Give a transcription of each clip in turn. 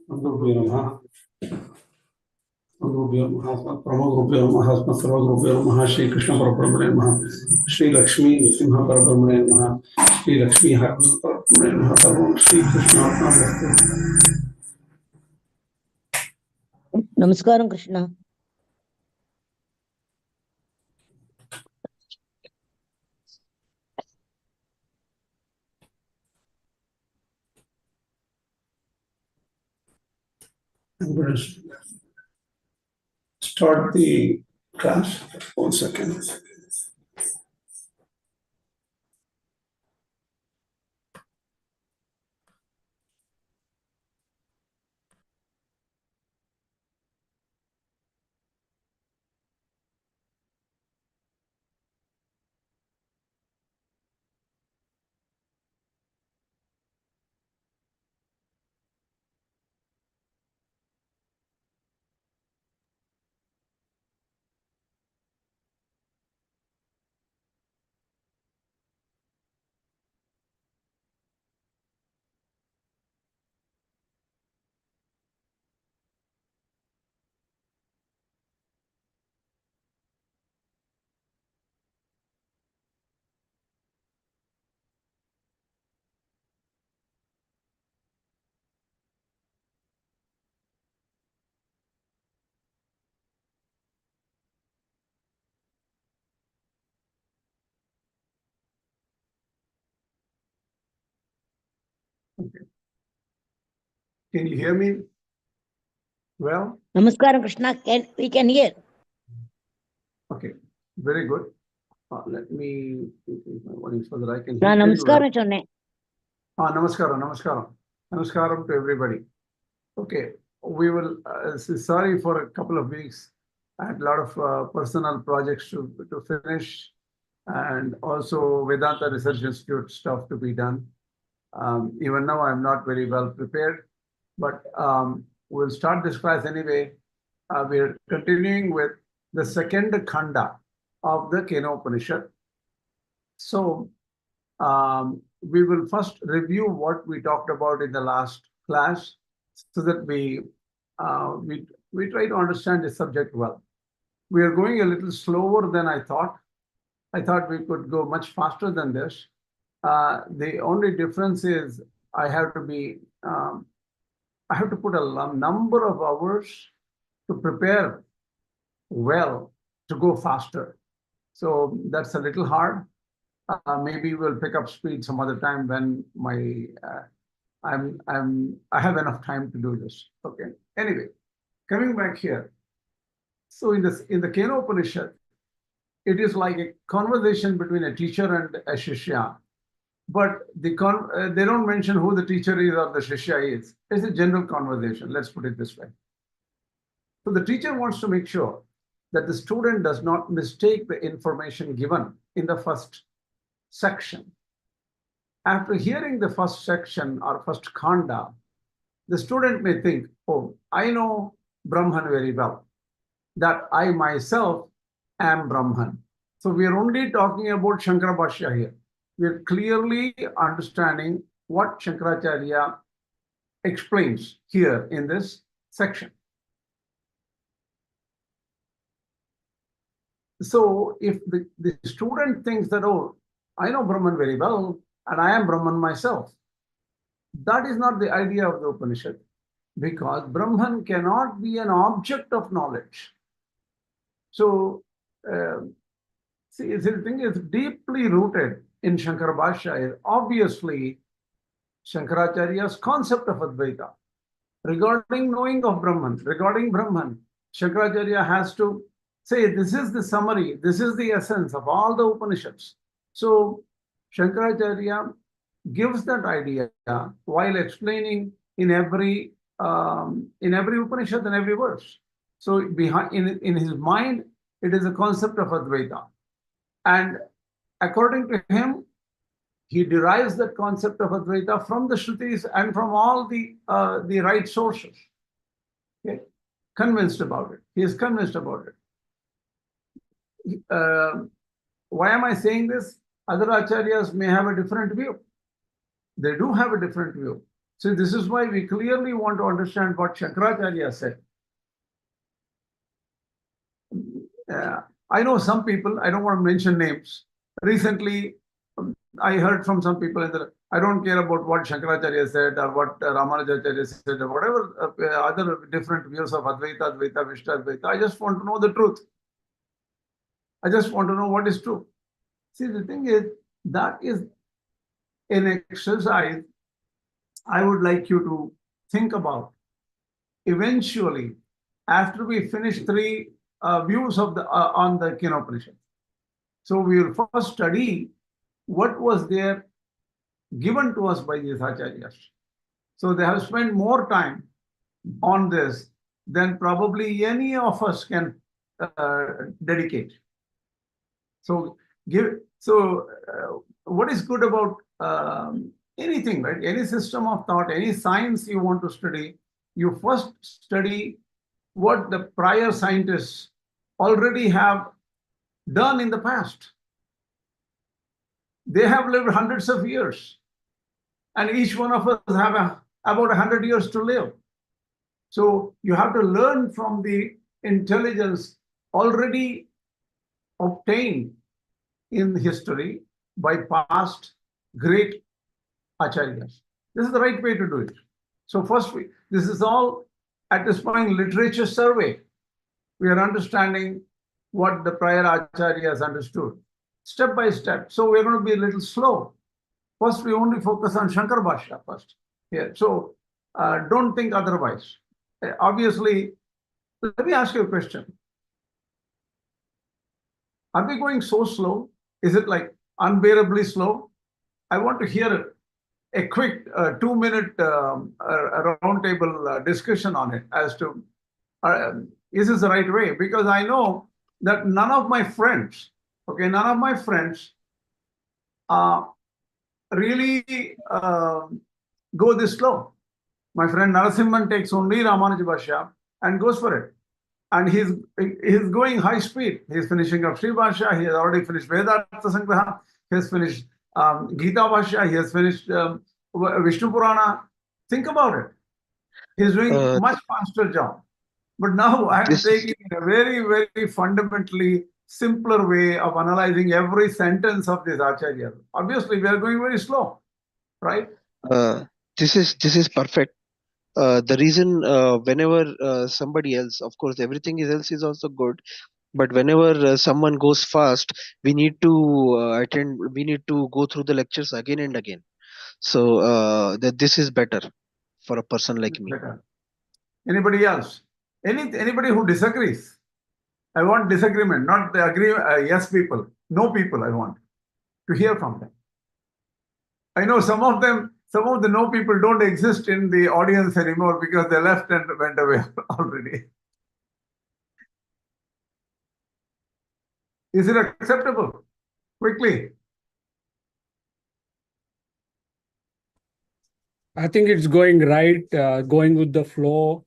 Gurubhyo Namaha. Gurubhyo Namaha. Gurubhyo Namaha. Gurubhyo Namaha. Shri Krishna Parabrahmane Namaha. Shri Lakshmi Nrsimha Parabrahmane Namaha. Shri Lakshmi Harman Parabrahmane Namaha. Sarvam Shri Krishna Arpanastu. Namaskaram, Krishna. I'm going to start the class. 1 second. Okay. Can you hear me well? Namaskaram, Krishna. We can hear. Okay, very good. Let me increase my volume so that I can Na hear you well. namaskaram, Chonne. Namaskaram. Namaskaram to everybody. Okay, we will, sorry for a couple of weeks. I had a lot of personal projects to finish, and also Vedanta Research Institute stuff to be done. Even now, I'm not very well prepared, but we'll start this class anyway. We're continuing with the second Khaṇḍa of the Kena Upaniṣad. So we will first review what we talked about in the last class, so that we try to understand the subject well. We are going a little slower than I thought. I thought we could go much faster than this. The only difference is I have to put a number of hours to prepare well to go faster. So that's a little hard. Maybe we'll pick up speed some other time when I have enough time to do this. Okay. Anyway, coming back here. So in the Kena Upaniṣad, it is like a conversation between a teacher and a shishya, but they don't mention who the teacher is or the shishya is. It's a general conversation. Let's put it this way. So the teacher wants to make sure that the student does not mistake the information given in the first section. After hearing the first section or first Khaṇḍa, the student may think, oh, I know Brahman very well, that I myself am Brahman. So we are only talking about Śaṅkara-bhāṣya here. We are clearly understanding what Śaṅkarācārya explains here in this section. So if the student thinks that, oh, I know Brahman very well, and I am Brahman myself, that is not the idea of the Upanishad, because Brahman cannot be an object of knowledge. So, see, the thing is deeply rooted in Śaṅkara-bhāṣya is obviously Śaṅkarācārya's concept of Advaita. Regarding knowing of Brahman, regarding Brahman, Śaṅkarācārya has to say, this is the summary, this is the essence of all the Upanishads. So Śaṅkarācārya gives that idea while explaining in every Upanishad and every verse. So in his mind, it is a concept of Advaita. And according to him, he derives that concept of Advaita from the Shrutis and from all the right sources. Okay? Convinced about it. He is convinced about it. Why am I saying this? Other Ācāryas may have a different view. They do have a different view. So this is why we clearly want to understand what Śaṅkarācārya said. I know some people, I don't want to mention names. Recently, I heard from some people that I don't care about what Śaṅkarācārya said or what Rāmānuja.org said or whatever other different views of Advaita, Advaita, Viṣaya. I just want to know the truth. I just want to know what is true. See, the thing is, that is an exercise I would like you to think about. Eventually, after we finish three views of the on the Kena Upaniṣad, so we will first study what was there given to us by these Ācāryas. So they have spent more time on this than probably any of us can dedicate. So what is good about anything, right? Any system of thought, any science you want to study, you first study what the prior scientists already have done in the past. They have lived hundreds of years, and each one of us have about 100 years to live. So you have to learn from the intelligence already obtained in history by past great Ācāryas. This is the right way to do it. So first, this is all at this point literature survey. We are understanding what the prior Ācāryas understood, step by step. So we're going to be a little slow. First, we only focus on Śaṅkara-bhāṣya first here. So don't think otherwise. Obviously, let me ask you a question. Are we going so slow? Is it like unbearably slow? I want to hear a quick 2-minute roundtable discussion on it as to is this the right way? Because I know that none of my friends really go this slow. My friend Narasimhan takes only Rāmānuja and goes for it. And he's going high speed. He's finishing up Sri Bhashya. He has already finished Vedanta Sangraha. He has finished Gita Bhashya. He has finished Vishnu Purana. Think about it. He's doing much faster job. But now I am taking a very, very fundamentally simpler way of analyzing every sentence of this Ācārya. Obviously, we are going very slow, right? This is perfect. The reason whenever somebody else, of course, everything else is also good, but whenever someone goes fast, we need to we need to go through the lectures again and again. So that this is better for a person like me. Better. Anybody else? Anybody who disagrees? I want disagreement, not the agree. Yes, people. No people. I want to hear from them. I know some of the no people don't exist in the audience anymore because they left and went away already. Is it acceptable? Quickly. I think it's going right, going with the flow.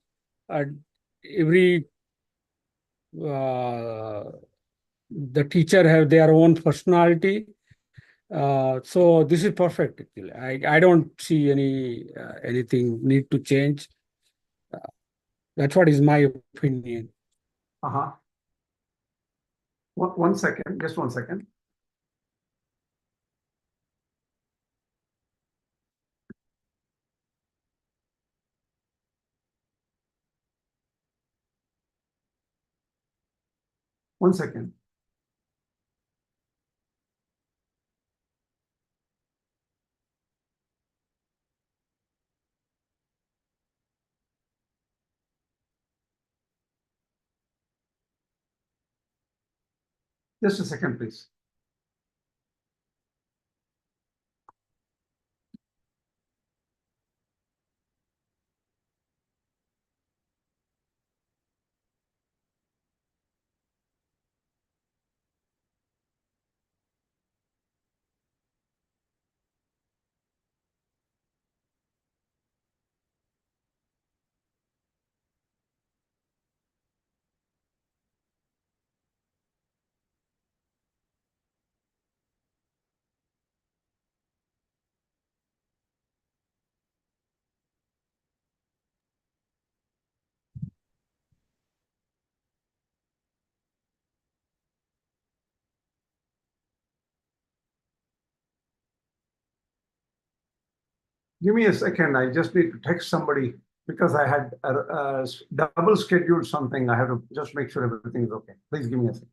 Every the teacher have their own personality. So this is perfect. Actually, I don't see anything need to change. That's what is my opinion. One second, just 1 second. One second. Just a second, please. Give me a second. I just need to text somebody because I had double scheduled something. I have to just make sure everything is okay. Please give me a second.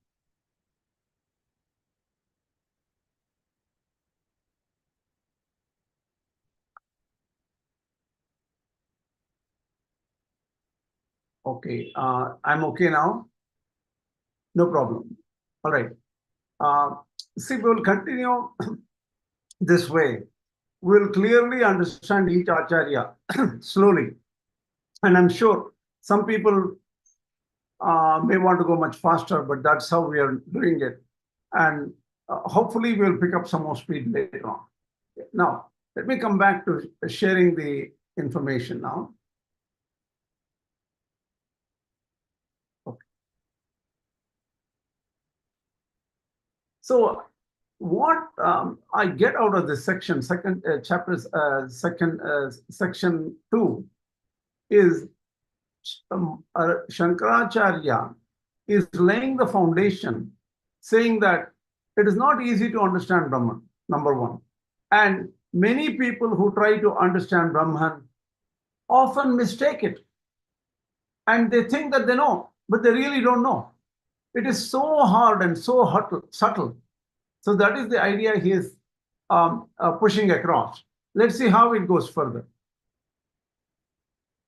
Okay, I'm okay now. No problem. All right. See, we'll continue this way. We'll clearly understand each Acharya slowly. And I'm sure some people may want to go much faster, but that's how we are doing it. And hopefully we'll pick up some more speed later on. Now, let me come back to sharing the information now. Okay. So what I get out of this section, section 2, is Śaṅkarācārya is laying the foundation, saying that it is not easy to understand Brahman, number one. And many people who try to understand Brahman often mistake it. And they think that they know, but they really don't know. It is so hard and so subtle. So that is the idea he is pushing across. Let's see how it goes further.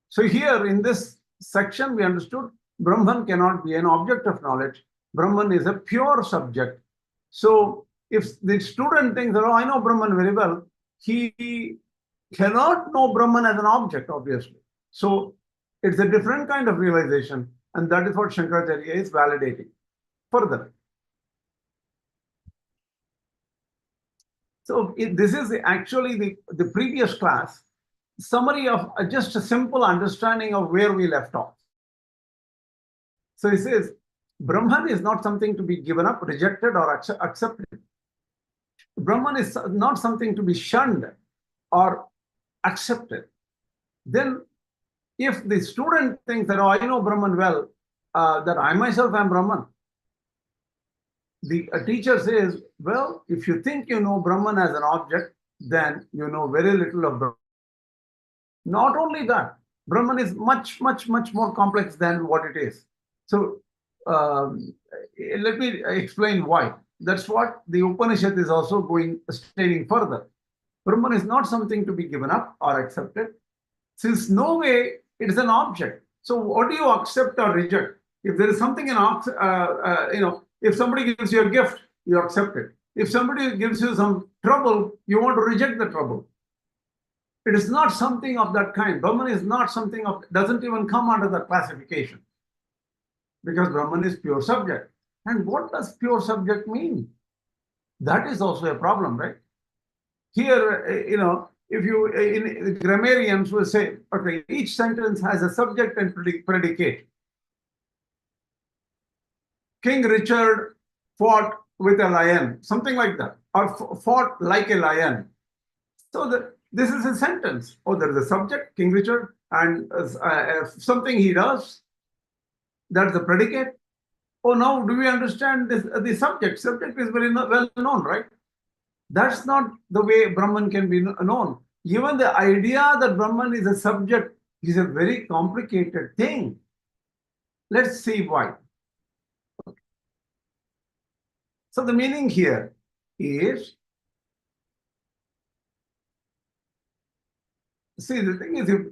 So here in this section, we understood Brahman cannot be an object of knowledge. Brahman is a pure subject. So if the student thinks, oh, I know Brahman very well, he cannot know Brahman as an object, obviously. So it's a different kind of realization, and that is what Śaṅkarācārya is validating further. So this is actually the previous class summary of just a simple understanding of where we left off. So he says, Brahman is not something to be given up, rejected, or accepted. Brahman is not something to be shunned or accepted. Then if the student thinks that, oh, I know Brahman well, that I myself am Brahman, the teacher says, well, if you think you know Brahman as an object, then you know very little of Brahman. Not only that, Brahman is much, much, much more complex than what it is. So let me explain why. That's what the Upanishad is also stating further. Brahman is not something to be given up or accepted, since no way it is an object. So what do you accept or reject? If there is something if somebody gives you a gift, you accept it. If somebody gives you some trouble, you want to reject the trouble. It is not something of that kind. Brahman is not something doesn't even come under the classification, because Brahman is pure subject. And what does pure subject mean? That is also a problem, right? Here, if you, in grammarians will say, okay, each sentence has a subject and predicate. King Richard fought with a lion, something like that, or fought like a lion. So this is a sentence. Oh, there is a subject, King Richard, and something he does. That's the predicate. Oh, now do we understand this? The subject? Subject is very well known, right? That's not the way Brahman can be known. Even the idea that Brahman is a subject is a very complicated thing. Let's see why. So the meaning here is, see, the thing is, if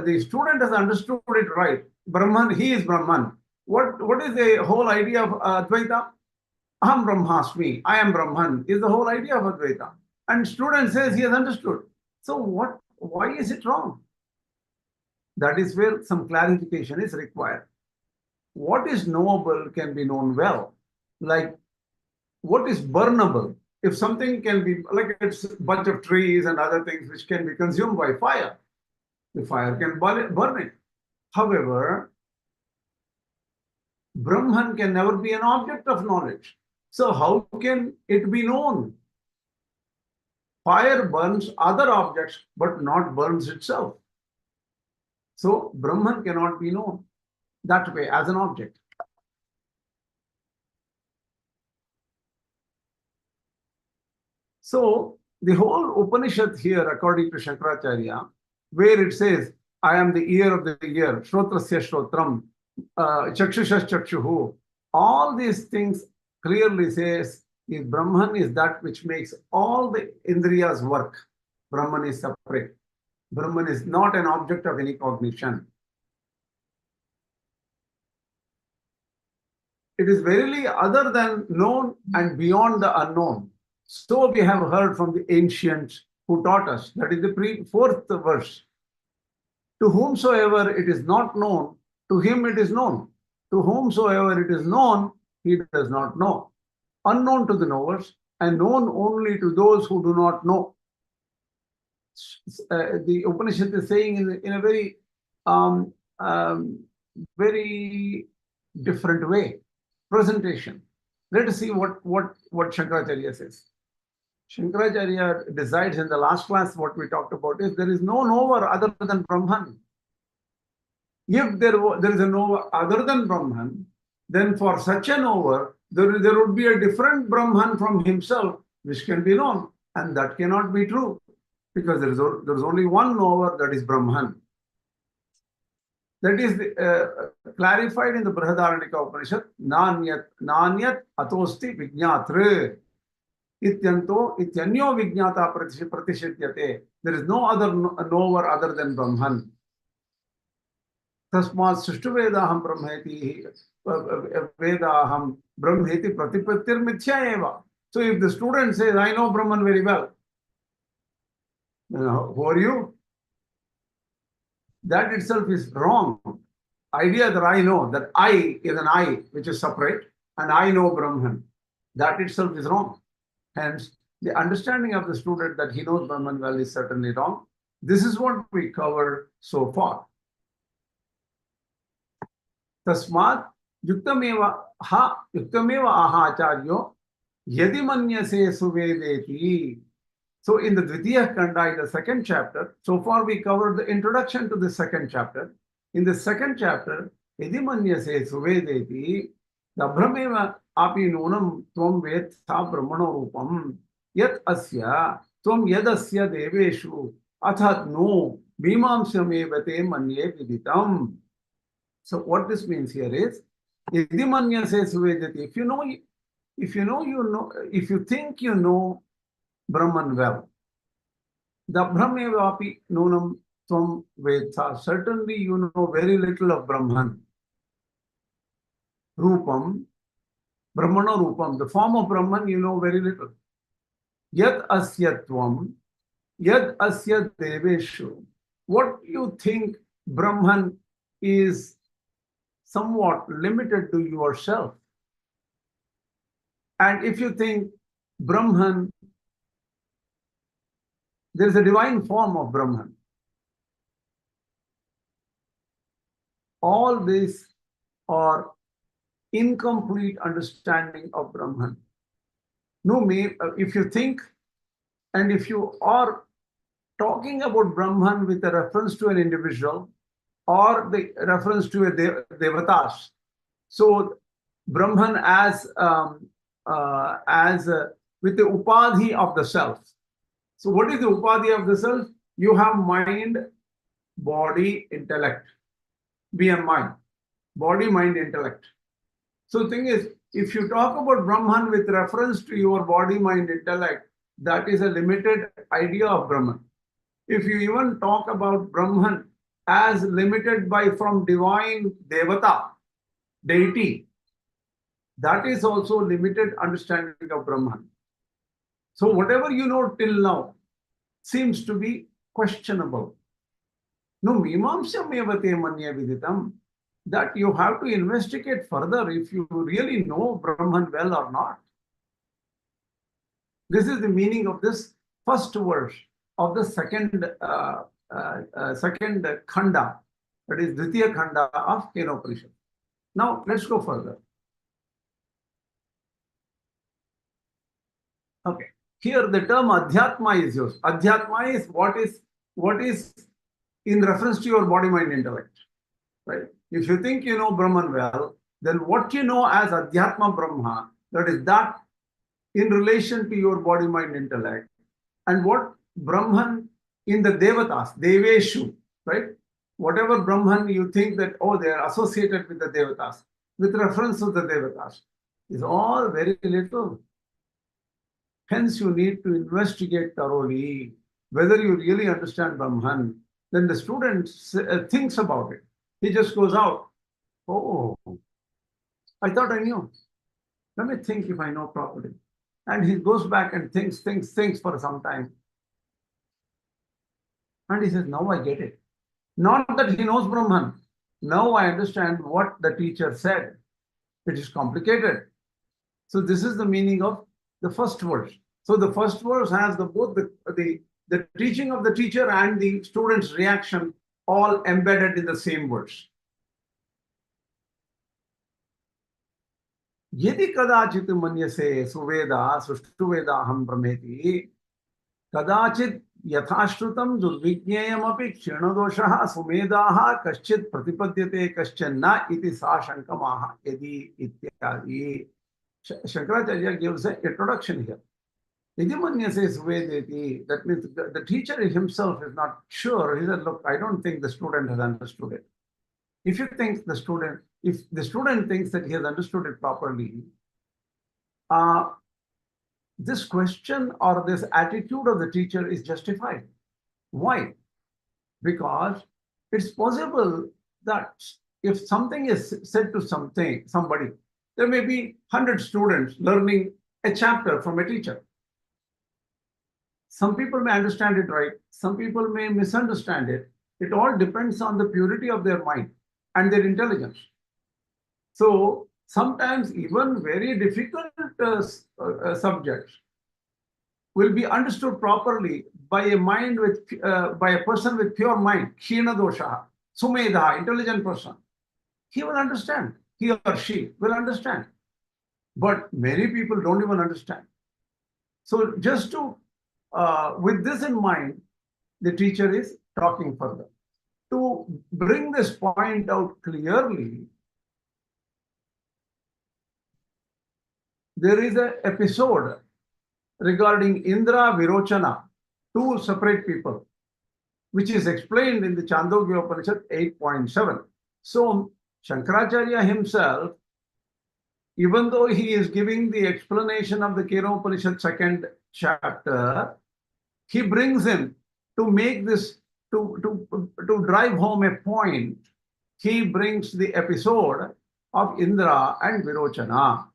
the student has understood it right, Brahman, he is Brahman. What is the whole idea of Advaita? Aham Brahmasmi, I am Brahman, is the whole idea of Advaita. And student says he has understood. So why is it wrong? That is where some clarification is required. What is knowable can be known well. Like, what is burnable? If something can be, like it's a bunch of trees and other things which can be consumed by fire, the fire can burn it. However, Brahman can never be an object of knowledge. So how can it be known? Fire burns other objects, but not burns itself. So Brahman cannot be known that way as an object. So the whole Upanishad here, according to Śaṅkarācārya, where it says, I am the ear of the ear, Shrotrasya Shrotram, Chakshusha Chakshuhu, all these things clearly says is Brahman is that which makes all the Indriyas work. Brahman is separate. Brahman is not an object of any cognition. It is verily other than known and beyond the unknown. So we have heard from the ancients who taught us. That is the fourth verse. To whomsoever it is not known, to him it is known. To whomsoever it is known, he does not know. Unknown to the knowers and known only to those who do not know. The Upanishad is saying in a very, very different way. Presentation. Let us see what Śaṅkarācārya says. Śaṅkarācārya decides in the last class what we talked about is there is no knower other than Brahman. If there is a knower other than Brahman, then for such a knower, there would be a different Brahman from himself which can be known, and that cannot be true because there is only one knower, that is Brahman. That is clarified in the Brihadaranyaka Upanishad, Nānyat atosti vijñātra. Ityanto ityanyo vijñāta pratishityate. There is no other knower other than Brahman. Tasmat srishtu vedaham brahmeti vedaham brahmeti pratipattir mithya eva. So if the student says, I know Brahman very well, who are you? That itself is wrong. Idea that I know, that I is an I which is separate, and I know Brahman, that itself is wrong. Hence, the understanding of the student that he knows Brahman well is certainly wrong. This is what we covered so far. Tasmat yuktameva aha acharyo yadi manyase suvedeti. So in the Dvitiya Khaṇḍa, in the second chapter, so far we covered the introduction to the second chapter. In the second chapter, yadi manyase suvedeti dabhrameva api nunam tvam vedtha brahmanārūpam yat asya tvam yadasya deveshu athat no mīmāṁsamevate manye viditam. So what this means here is, yadi manyase suvedeti, if you think you know Brahman well, dabhrameva api nunam tvam vedtha, certainly you know very little of Brahman. Rūpam, Brahmanārūpam, the form of Brahman, you know very little. Yad asyatvam, yad asya deveshu. What you think Brahman is somewhat limited to yourself. And if you think Brahman, there is a divine form of Brahman. All these are incomplete understanding of Brahman. No, if you think and if you are talking about Brahman with a reference to an individual or the reference to a devatas, so Brahman as with the Upādhi of the self. So what is the Upādhi of the self? You have mind, body, intellect. BMI, body, mind, intellect. So the thing is, if you talk about Brahman with reference to your body, mind, intellect, that is a limited idea of Brahman. If you even talk about Brahman as limited from divine devata, deity, that is also limited understanding of Brahman. So whatever you know till now seems to be questionable. No, mīmāṁsamevate manye viditam, that you have to investigate further if you really know Brahman well or not. This is the meaning of this first verse of the second Khaṇḍa, that is Dvitiya Khaṇḍa of Kena Upaniṣad. Now let's go further. Okay, here the term Adhyātma is used. Adhyātma is what is in reference to your body, mind, intellect, right? If you think you know Brahman well, then what you know as Adhyātma Brahma, that is that in relation to your body, mind, intellect, and what Brahman in the Devatas, Deveshu, right? Whatever Brahman you think that, oh, they are associated with the Devatas, with reference to the Devatas, is all very little. Hence, you need to investigate thoroughly whether you really understand Brahman. Then the student thinks about it. He just goes out. Oh, I thought I knew. Let me think if I know properly. And he goes back and thinks for some time. And he says, now I get it. Not that he knows Brahman. Now I understand what the teacher said. It is complicated. So this is the meaning of the first verse. So the first verse has both the teaching of the teacher and the student's reaction all embedded in the same verse. Yadi kadachit manyase suveda sushtuveda aham brahmeti kadachit yathashrutam durvigneyam api kshinadoshaha sumedaha kaschit pratipadyate kaschanna iti sāṣankamaha yadi ityadi. Śaṅkarācārya gives an introduction here. Yadi manyase suvedeti, that means the teacher himself is not sure. He said, look, I don't think the student has understood it. If the student thinks that he has understood it properly, this question or this attitude of the teacher is justified. Why? Because it's possible that if something is said to somebody, there may be 100 students learning a chapter from a teacher. Some people may understand it right, some people may misunderstand it. It all depends on the purity of their mind and their intelligence. So sometimes even very difficult subjects will be understood properly by a person with pure mind, Kshina dosha, Sumedha, intelligent person. He will understand, he or she will understand. But many people don't even understand. So just to, with this in mind, the teacher is talking further. To bring this point out clearly, there is an episode regarding Indra, Virocana, two separate people, which is explained in the Chāndogya Upaniṣad 8.7. So Śaṅkarācārya himself, even though he is giving the explanation of the Kena Upaniṣad 2nd chapter, he brings in to make this, to drive home a point, he brings the episode of Indra and Virocana.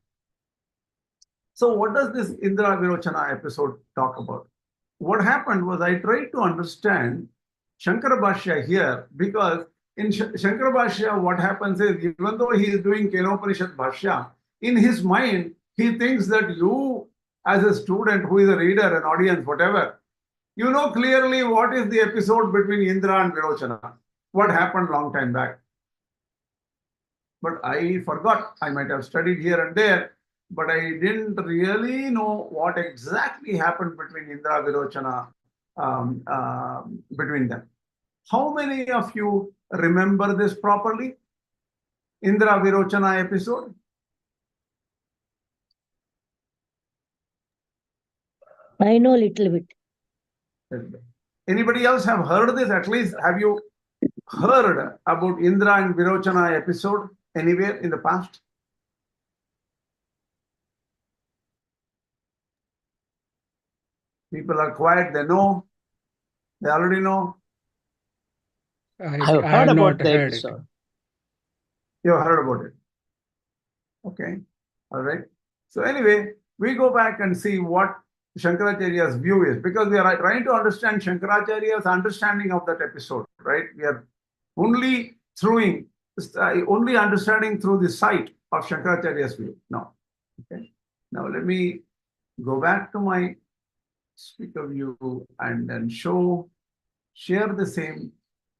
So what does this Indra Virocana episode talk about? What happened was I tried to understand Śaṅkara-bhāṣya here, because in Śaṅkara-bhāṣya what happens is, even though he is doing Kena Upaniṣad Bhāṣya, in his mind he thinks that you as a student who is a reader, an audience, whatever, you know clearly what is the episode between Indra and Virocana, what happened long time back. But I forgot. I might have studied here and there, but I didn't really know what exactly happened between Indra and Virocana, between them. How many of you remember this properly? Indra Virocana episode? I know little bit. Anybody else have heard this? At least have you heard about Indra and Virocana episode anywhere in the past? People are quiet, they know, they already know. I I've have heard about not the heard it. episode. You have heard about it. Okay, all right. So anyway, we go back and see what Śaṅkarācārya's view is, because we are trying to understand Śaṅkarācārya's understanding of that episode, right? We are only understanding through the sight of Śaṅkarācārya's view. No. Okay. Now let me go back to my speaker view and then share the same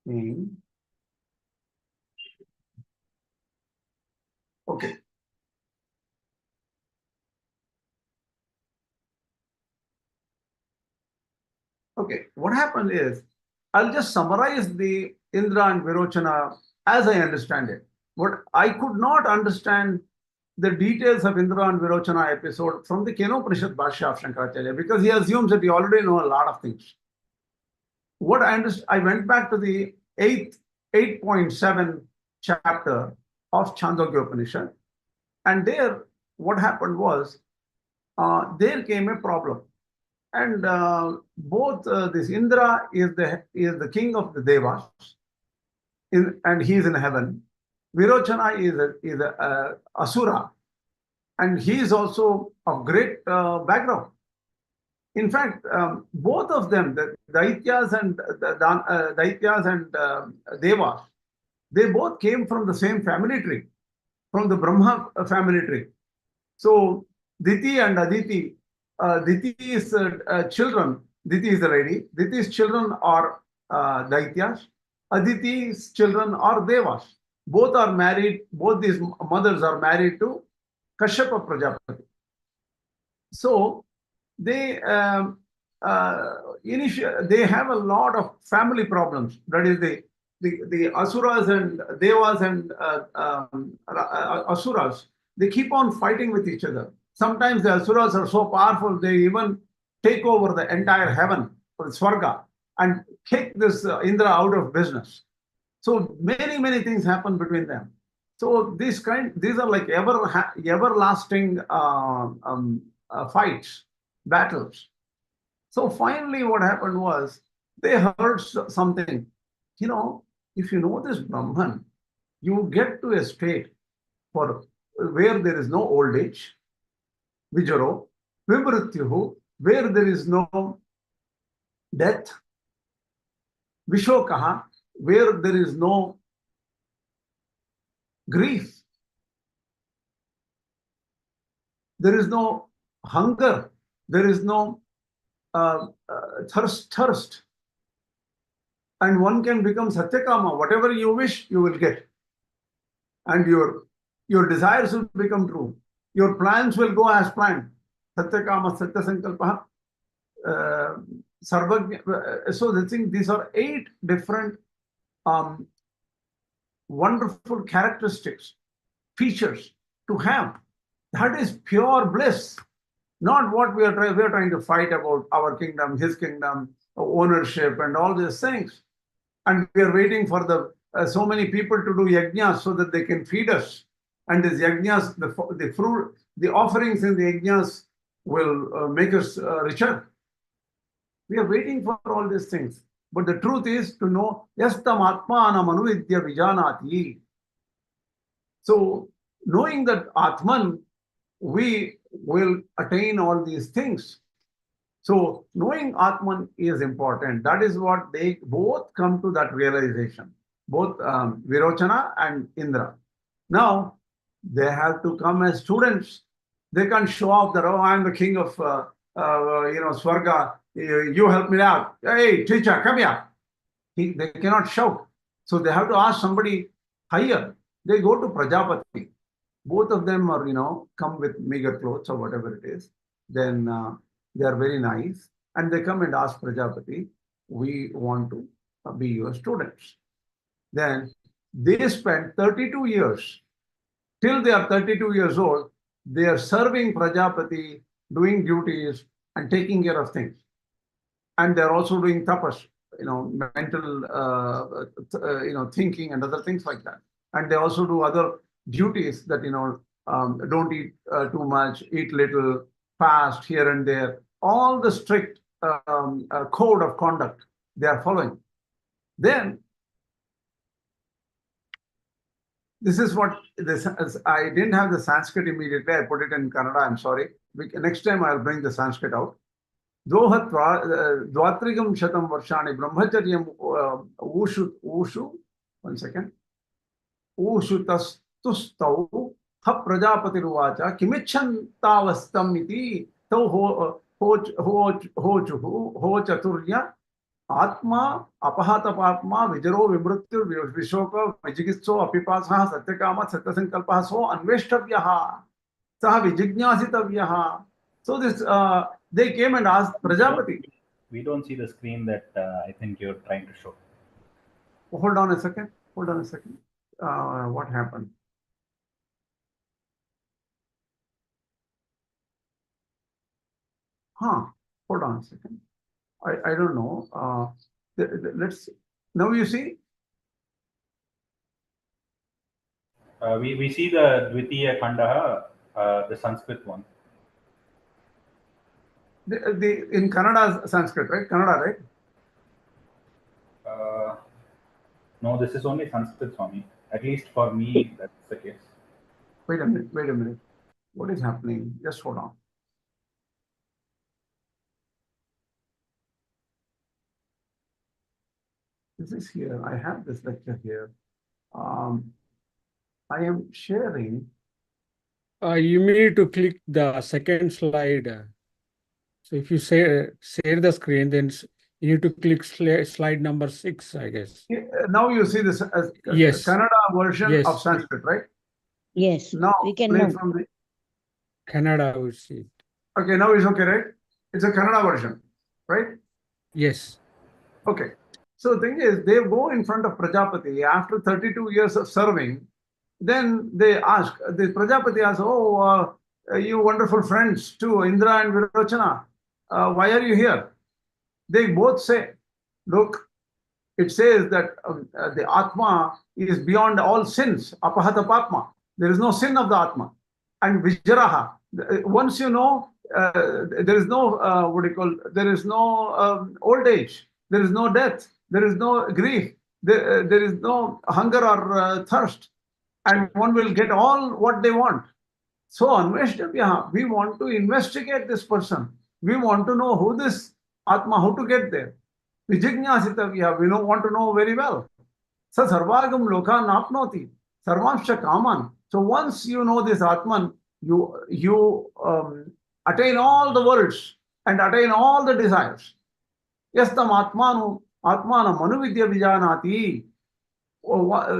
thing. Okay. Okay, what happened is, I'll just summarize the Indra and Virocana as I understand it. What I could not understand the details of Indra and Virocana episode from the Kena Upaniṣad Bhāṣya of Śaṅkara-cārya because he assumes that we already know a lot of things. What I understood, I went back to the 8.7 chapter of Chāndogya Upaniṣad, and there what happened was there came a problem, and both this Indra is the king of the Devas, and he is in heaven. Virocana is a asura, and he is also of great background. In fact, both of them, the Daityas and Devas, they both came from the same family tree, from the Brahma family tree. So Diti and Aditi, Diti's children, Diti is the lady, Diti's children are Daityas, Aditi's children are Devas. Both are married, both these mothers are married to Kashyapa Prajapati. So they they have a lot of family problems. That is the Asuras and Devas and Asuras, they keep on fighting with each other. Sometimes the Asuras are so powerful, they even take over the entire heaven, or Swarga, and kick this Indra out of business. So many things happen between them. So these are like everlasting fights, battles. So finally, what happened was they heard something. You know, if you know this Brahman, you get to a state for where there is no old age, Vijaro, Vimrityuhu, where there is no death, Vishokaha, where there is no grief, there is no hunger, there is no thirst, and one can become Satyakama. Whatever you wish, you will get, and your desires will become true. Your plans will go as planned. Satyakama, Satya-Sankalpa, Sarvagya. So these are 8 different wonderful characteristics, features to have. That is pure bliss, not what we are trying to fight about our kingdom, his kingdom, ownership, and all these things. And we are waiting for so many people to do yajnas so that they can feed us. And these yajnas, the fruit, the offerings in the yajnas will make us richer. We are waiting for all these things. But the truth is to know, yastam atmanam anuvidya vijanati. So knowing that Ātman, we will attain all these things. So knowing Ātman is important. That is what they both come to that realization, both Virocana and Indra. Now, they have to come as students. They can't show off that, oh, I'm the king of Swarga. You help me out. Hey, teacher, come here. They cannot shout. So they have to ask somebody higher. They go to Prajapati. Both of them are, come with meager clothes or whatever it is. Then they are very nice. And they come and ask Prajapati, we want to be your students. Then they spend 32 years. Till they are 32 years old, they are serving Prajapati, doing duties and taking care of things. And they're also doing tapas, mental, thinking and other things like that. And they also do other duties that, don't eat too much, eat little, fast here and there. All the strict code of conduct they are following. Then, this is what I didn't have the Sanskrit immediately. I put it in Kannada. I'm sorry. Next time I'll bring the Sanskrit out. Dvatrigam shatam varshani brahmacharyam ushu. 1 second. Ushutastustau ha prajapati ruvacha kimicchantavastam iti tau ho chaturya Ātma apahatapātma vijaro vimrityu vishoka vijigitso apipasah satyakama satyasankalpah so anveshtavyaha saha vijignyasitavyaha. So this they came and asked Prajapati. We don't see the screen that I think you're trying to show. Hold on a second. What happened? Hold on a second. I don't know. Let's, now you see? We see the Dvitiya Khaṇḍa, the Sanskrit one. In Kannada, Sanskrit, right? Kannada, right? No, this is only Sanskrit, Swami. At least for me, that's the case. Wait a minute. What is happening? Just hold on. This is here. I have this lecture here. I am sharing. You need to click the second slide. So if you share the screen, then you need to click slide number 6, I guess. Now you see this as Yes. Kannada version Yes. of Sanskrit, right? Yes, Now we can play move. from the. Kannada, we see. Okay, now it's okay, right? It's a Kannada version, right? Yes. Okay. So the thing is, they go in front of Prajapati after 32 years of serving. Then they ask, the Prajapati asks, you wonderful friends too, Indra and Virocana, why are you here? They both say, look, it says that the Ātma is beyond all sins, apahata papma. There is no sin of the Ātma. And Vijaraha, once you know, there is no, there is no old age, there is no death, there is no grief, there is no hunger or thirst, and one will get all what they want. So, Anveshtavya, we want to investigate this person. We want to know who this Atma, how to get there. Vijñāsitavya, we don't want to know very well. Sa sarvagam loka napnoti, sarvamsha kaman. So once you know this Atman, you attain all the worlds and attain all the desires. Yastam atmanu atmana manuvidya vijanati.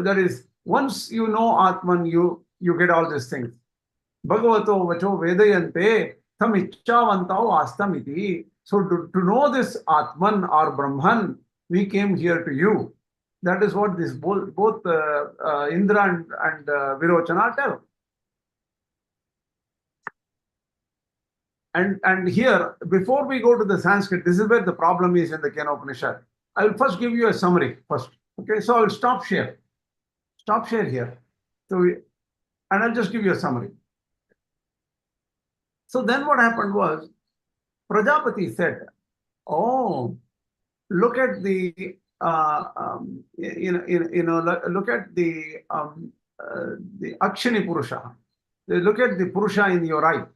That is, once you know Atman, you get all these things. Bhagavato vacho vedayante tam icchavantao astamiti. So to know this Atman or Brahman, we came here to you. That is what this both Indra and Virocana tell. And here, before we go to the Sanskrit, this is where the problem is in the Kena Upaniṣad. I will first give you a summary first. Okay, so I will stop share here. And I'll just give you a summary. So then what happened was, Prajapati said, "Oh, look at the look at the Akshini Purusha. Look at the Purusha in your eye.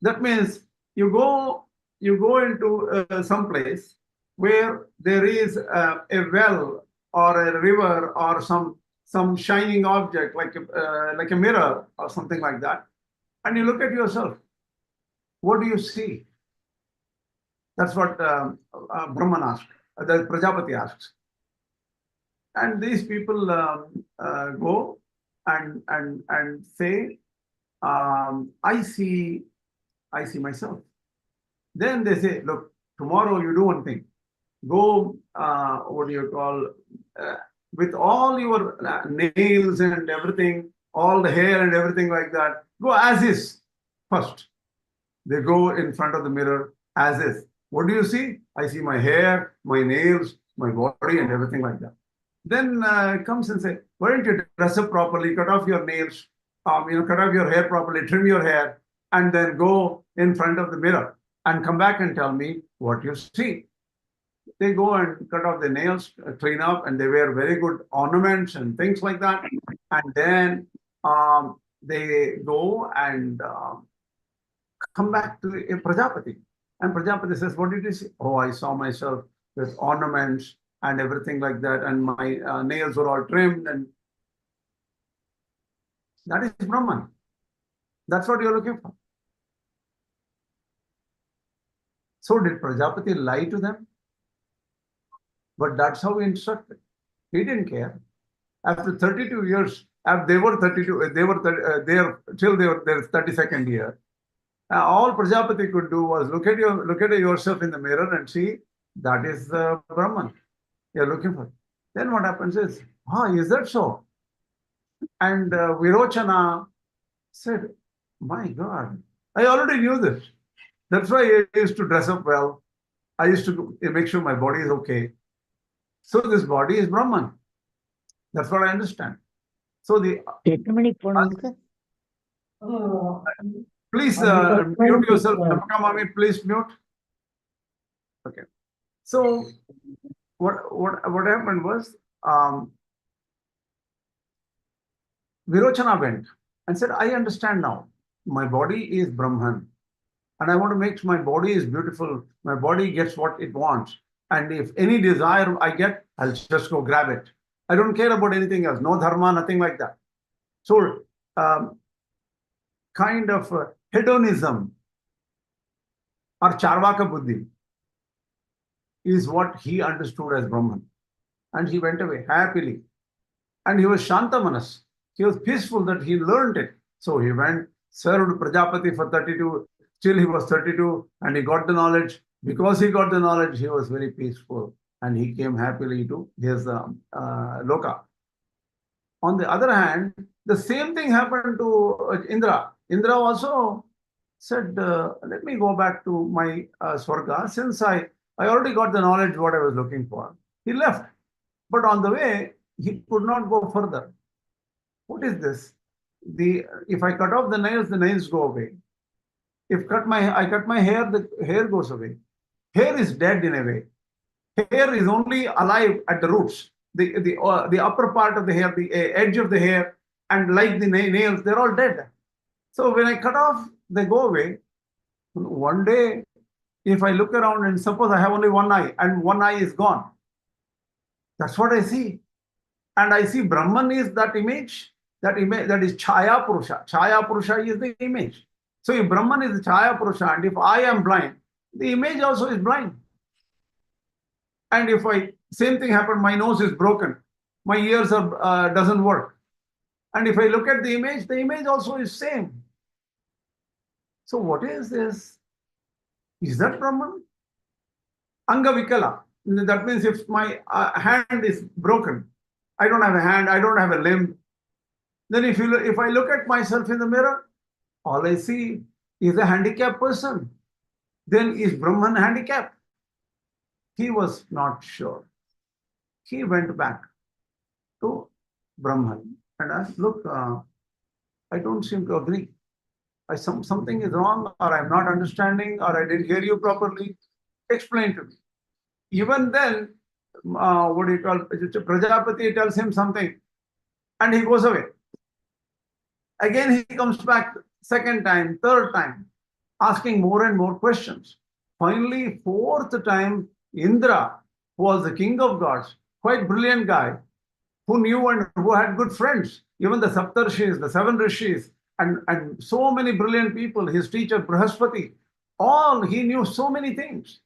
That means you go into some place where there is a well or a river or some shining object like a mirror or something like that, and you look at yourself. What do you see?" That's what Brahman asked, the Prajapati asks. And these people go and say, I see myself. Then they say, look, tomorrow you do one thing. Go, with all your nails and everything, all the hair and everything like that, go as is first. They go in front of the mirror as is. What do you see? I see my hair, my nails, my body, and everything like that. Then comes and say, why don't you dress up properly, cut off your nails, cut off your hair properly, trim your hair, and then go in front of the mirror and come back and tell me what you see. They go and cut off their nails, clean up, and they wear very good ornaments and things like that. And then they go and come back to Prajapati. And Prajapati says, what did you see? Oh, I saw myself with ornaments and everything like that, and my nails were all trimmed. And that is Brahman. That's what you're looking for. So did Prajapati lie to them? But that's how he instructed. He didn't care. After 32 years, they were 32, they were there till they were their 32nd year. All Prajapati could do was look at yourself in the mirror and see that is the Brahman you're looking for. Then what happens is, is that so? And Virocana said, my God, I already knew this. That's why I used to dress up well. I used to make sure my body is okay. So this body is Brahman. That's what I understand. So please mute yourself. Mami, please mute. Okay. So what happened was Virocana went and said, I understand now. My body is Brahman. And I want to make sure my body is beautiful. My body gets what it wants. And if any desire I get, I'll just go grab it. I don't care about anything else. No dharma, nothing like that. So kind of hedonism or charvaka buddhi is what he understood as Brahman. And he went away happily. And he was Shantamanas. He was peaceful that he learned it. So he went, served Prajapati for 32. Still he was 32 and he got the knowledge. Because he got the knowledge, he was very peaceful. And he came happily to his loka. On the other hand, the same thing happened to Indra. Indra also said, let me go back to my Swarga. Since I already got the knowledge what I was looking for. He left. But on the way, he could not go further. What is this? If I cut off the nails go away. If I cut my hair, the hair goes away. Hair is dead in a way. Hair is only alive at the roots. The upper part of the hair, the edge of the hair, and like the nails, they're all dead. So when I cut off, they go away. One day, if I look around and suppose I have only one eye and one eye is gone, that's what I see. And I see Brahman is that image that is Chaya Purusha. Chaya Purusha is the image. So if Brahman is the Chaya Purusha, and if I am blind, the image also is blind. And if same thing happened, my nose is broken, my ears doesn't work. And if I look at the image also is same. So what is this? Is that Brahman? Angavikala. That means if my hand is broken, I don't have a hand, I don't have a limb. Then if I look at myself in the mirror, all I see is a handicapped person. Then is Brahman handicapped? He was not sure. He went back to Brahman and asked, look, I don't seem to agree. Something is wrong, or I'm not understanding, or I didn't hear you properly. Explain to me. Even then, Prajapati tells him something and he goes away. Again, he comes back second time, third time, asking more and more questions. Finally, fourth time, Indra, who was the king of gods, quite brilliant guy, who knew and who had good friends, even the Saptarshis, the 7 rishis, and so many brilliant people, his teacher Brihaspati, he knew so many things.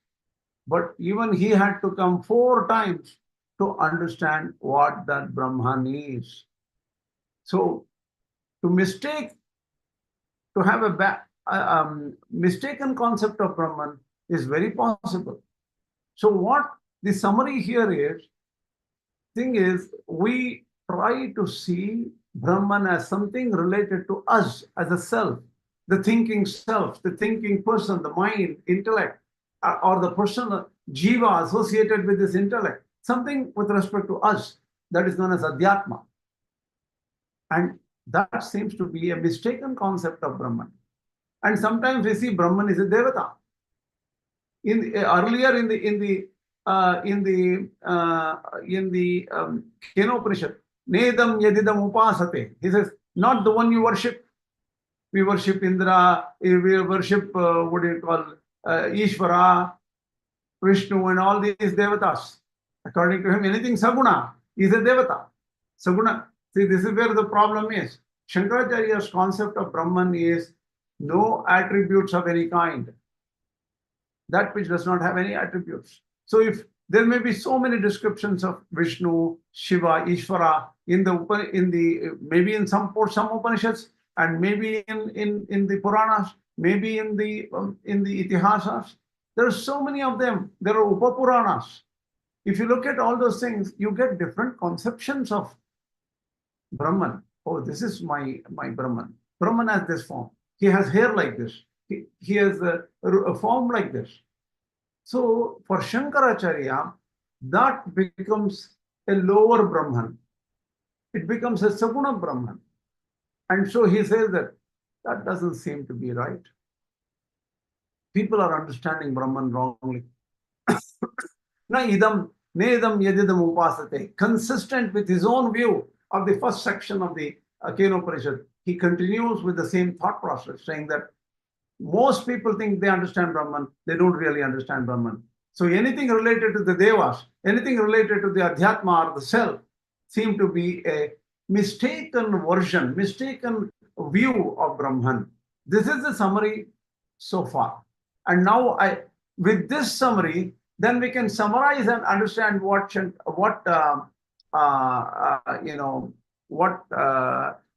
But even he had to come 4 times to understand what that Brahman is. So to have a mistaken concept of Brahman is very possible. So what the summary here is, we try to see Brahman as something related to us as a self, the thinking self, the thinking person, the mind, intellect, or the person, jiva associated with this intellect, something with respect to us that is known as Adhyātma. And that seems to be a mistaken concept of Brahman. And sometimes we see Brahman is a devata. Earlier in the Kena Upaniṣad, Nedam yadidam upasate. He says, not the one you worship. We worship Indra, we worship Ishvara, Vishnu, and all these devatas. According to him, anything saguna is a devata. Saguna. See, this is where the problem is. Śaṅkaracārya's concept of Brahman is no attributes of any kind. That which does not have any attributes. So if there may be so many descriptions of Vishnu, Shiva, Ishvara maybe in some Upanishads, and maybe in the Puranas, maybe in the Itihasas. There are so many of them. There are Upapuranas. If you look at all those things, you get different conceptions of Brahman. Oh, this is my Brahman. Brahman has this form. He has hair like this. He has a form like this. So for Śaṅkarācārya, that becomes a lower Brahman. It becomes a Saguna Brahman. And so he says that doesn't seem to be right. People are understanding Brahman wrongly. Na idam, nedam yadidam upasate. Consistent with his own view of the first section of the Kena Upaniṣad, he continues with the same thought process, saying that most people think they understand Brahman, they don't really understand Brahman. So anything related to the Devas, anything related to the Adhyātma or the self, seem to be a mistaken version, mistaken view of Brahman. This is the summary so far. And now with this summary, then we can summarize and understand what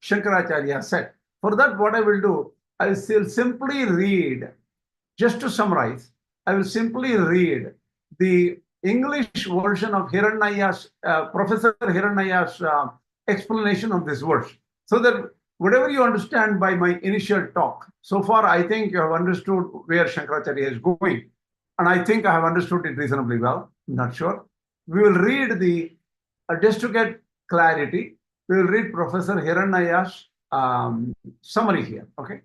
Śaṅkarācārya said. For that, what I will do, I will simply read, just to summarize, I will simply read the English version of Hiranya's, Professor Hiranya's explanation of this verse. So that whatever you understand by my initial talk, so far I think you have understood where Śaṅkarācārya is going. And I think I have understood it reasonably well. I'm not sure. We will read just to get clarity, we will read Professor Hiranya's summary here, okay?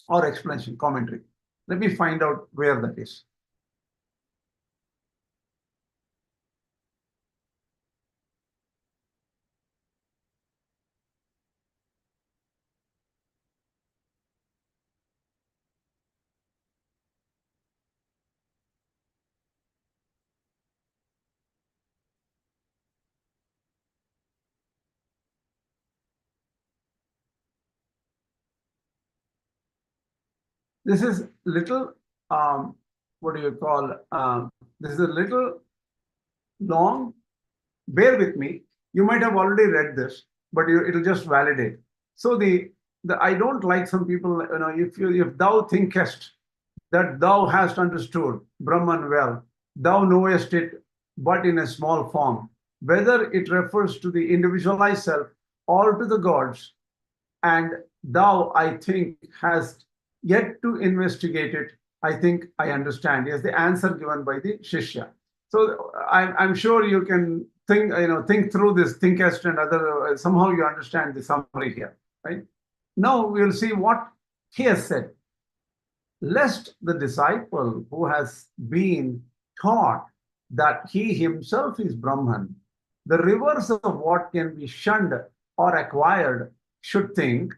Or explanation, commentary. Let me find out where that is. This is little, what do you call, this is a little long. Bear with me. You might have already read this, but it'll just validate. So I don't like some people, if thou thinkest that thou hast understood Brahman well, thou knowest it but in a small form, whether it refers to the individualized self or to the gods, and thou, I think, hast yet to investigate it, I think I understand, is the answer given by the Shishya. So I'm sure you can think through this, thinkest and other, somehow you understand the summary here, right? Now we'll see what he has said. Lest the disciple who has been taught that he himself is Brahman, the reverse of what can be shunned or acquired, should think,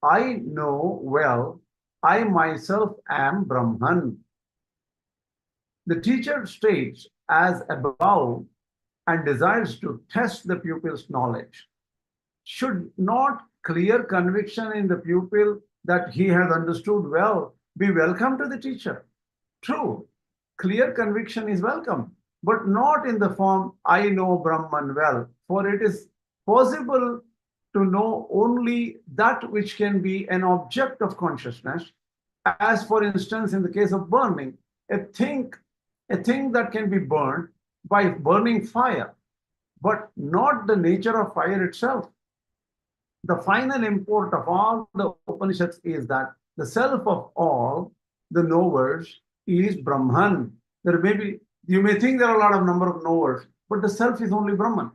I know well, I myself am Brahman. The teacher states as above and desires to test the pupil's knowledge. Should not clear conviction in the pupil that he has understood well be welcome to the teacher? True, clear conviction is welcome, but not in the form, I know Brahman well, for it is possible to know only that which can be an object of consciousness, as for instance, in the case of burning, a thing that can be burned by burning fire, but not the nature of fire itself. The final import of all the Upanishads is that the self of all the knowers is Brahman. You may think there are a lot of number of knowers, but the self is only Brahman.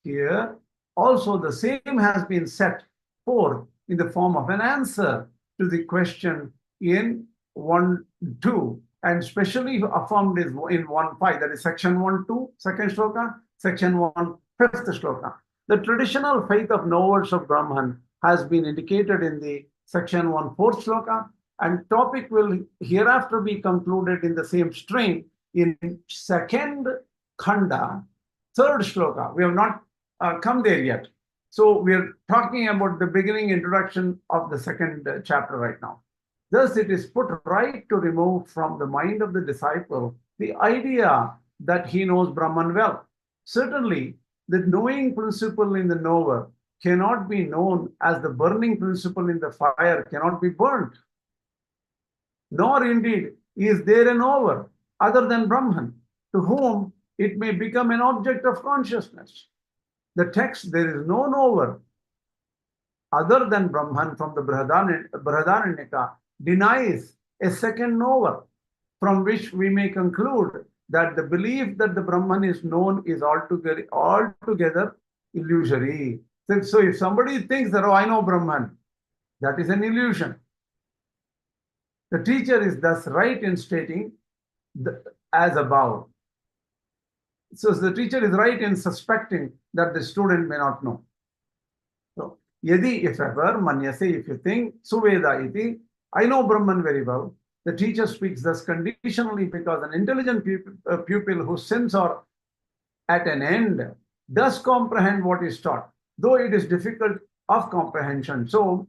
Here, also the same has been set forth in the form of an answer to the question in 1.2, and specially affirmed in 1.5, that is section 1.2, second shloka, section 1, fifth shloka. The traditional faith of knowers of Brahman has been indicated in the section 1, fourth shloka, and topic will hereafter be concluded in the same strain in second Khaṇḍa, third shloka. We have not come there yet. So we are talking about the beginning introduction of the second chapter right now. Thus, it is put right to remove from the mind of the disciple the idea that he knows Brahman well. Certainly, the knowing principle in the knower cannot be known as the burning principle in the fire cannot be burnt. Nor indeed is there a knower other than Brahman, to whom it may become an object of consciousness. The text, there is no knower other than Brahman from the Brihadaranyaka, denies a second knower, from which we may conclude that the belief that the Brahman is known is altogether illusory. So if somebody thinks that, oh, I know Brahman, that is an illusion. The teacher is thus right in stating as above. So the teacher is right in suspecting that the student may not know. So, yadi, if ever, manyase, if you think, suveda iti, I know Brahman very well. The teacher speaks thus conditionally because an intelligent pupil whose sins are at an end does comprehend what is taught, though it is difficult of comprehension. So,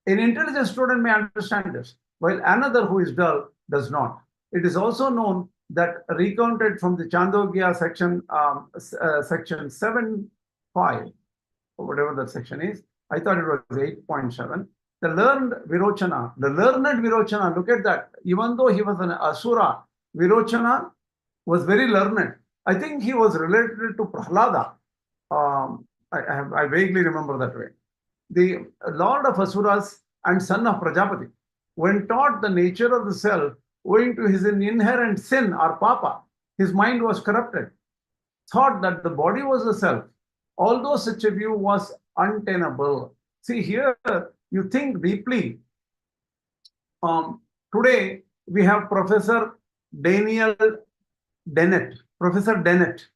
an intelligent student may understand this, while another who is dull does not. It is also known that recounted from the Chāndogya section 7.5, or whatever that section is. I thought it was 8.7. The learned Virocana, look at that. Even though he was an Asura, Virocana was very learned. I think he was related to Prahlada. I vaguely remember that way. The lord of Asuras and son of Prajapati, when taught the nature of the self, owing to his inherent sin or papa, his mind was corrupted, thought that the body was the self, although such a view was untenable. See, here you think deeply. Today we have Professor Daniel Dennett. Professor Dennett.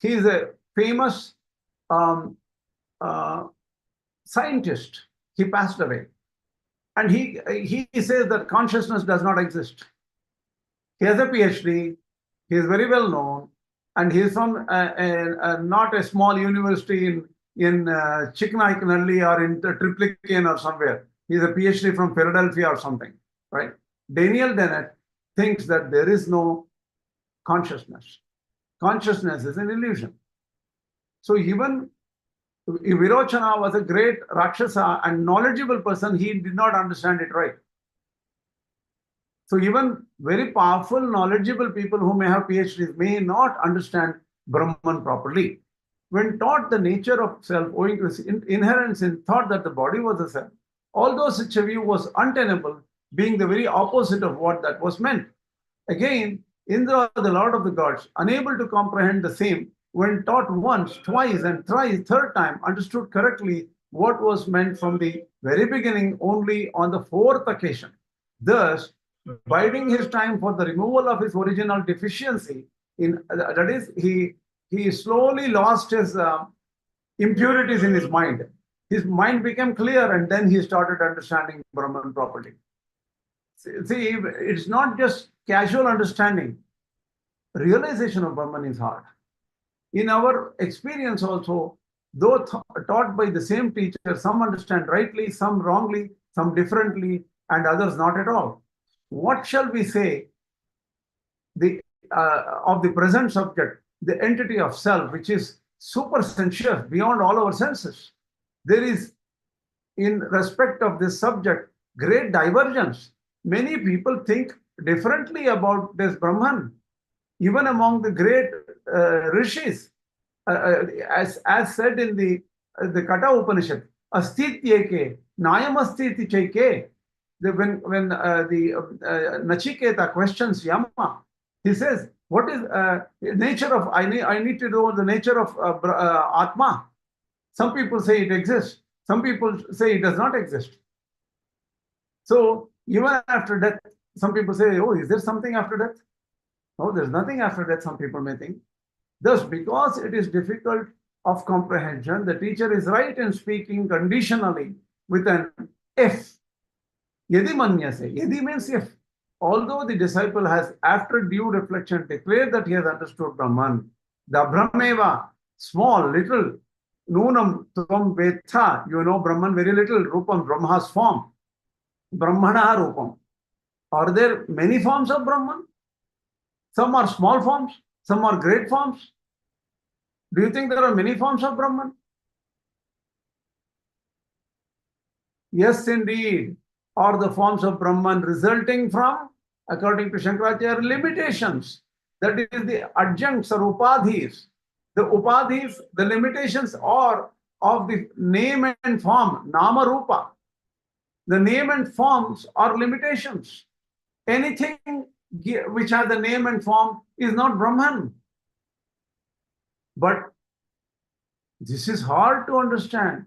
He is a famous scientist. He passed away. And he says that consciousness does not exist. He has a PhD. He is very well known. And he is from not a small university in Chiknaikanalli or in Triplicane or somewhere. He is a PhD from Philadelphia or something, right? Daniel Dennett thinks that there is no consciousness. Consciousness is an illusion. So even Virocana was a great Rakshasa and knowledgeable person, he did not understand it right. So even very powerful, knowledgeable people who may have PhDs may not understand Brahman properly. When taught the nature of self, owing to his inherent sin, thought that the body was the self, although such a view was untenable, being the very opposite of what that was meant. Again, Indra, the lord of the gods, unable to comprehend the same, when taught once, twice, and thrice, third time, understood correctly what was meant from the very beginning only on the fourth occasion. Thus, biding his time for the removal of his original deficiency, that is, he slowly lost his impurities in his mind. His mind became clear, and then he started understanding Brahman properly. See, it's not just casual understanding. Realization of Brahman is hard. In our experience also, though taught by the same teacher, some understand rightly, some wrongly, some differently, and others not at all. What shall we say of the present subject, the entity of self, which is supersensuous beyond all our senses? There is, in respect of this subject, great divergence. Many people think differently about this Brahman. Even among the great rishis, as said in the Kena Upaniṣad, Astityeke, Nayamasthiti Cheke. When the Nachiketa questions Yama, he says, what is nature of, I need to know the nature of Ātma. Some people say it exists. Some people say it does not exist. So even after death, some people say, oh, is there something after death? No, there's nothing after death, some people may think. Thus, because it is difficult of comprehension, the teacher is right in speaking conditionally with an if. Yadi manyase. Yadi means if. Although the disciple has, after due reflection, declared that he has understood Brahman, the Brahmeva, small, little, Nunam Tvam Vetha, you know Brahman very little, Rupam, Brahma's form, Brahmana Rupam. Are there many forms of Brahman? Some are small forms, some are great forms. Do you think there are many forms of Brahman? Yes, indeed. Or the forms of Brahman resulting from, according to Śaṅkarācārya, limitations. That is the adjuncts or Upādhis. The Upādhis, the limitations are of the name and form, Nāmarūpa. The name and forms are limitations. Anything which has a name and form is not Brahman. But this is hard to understand.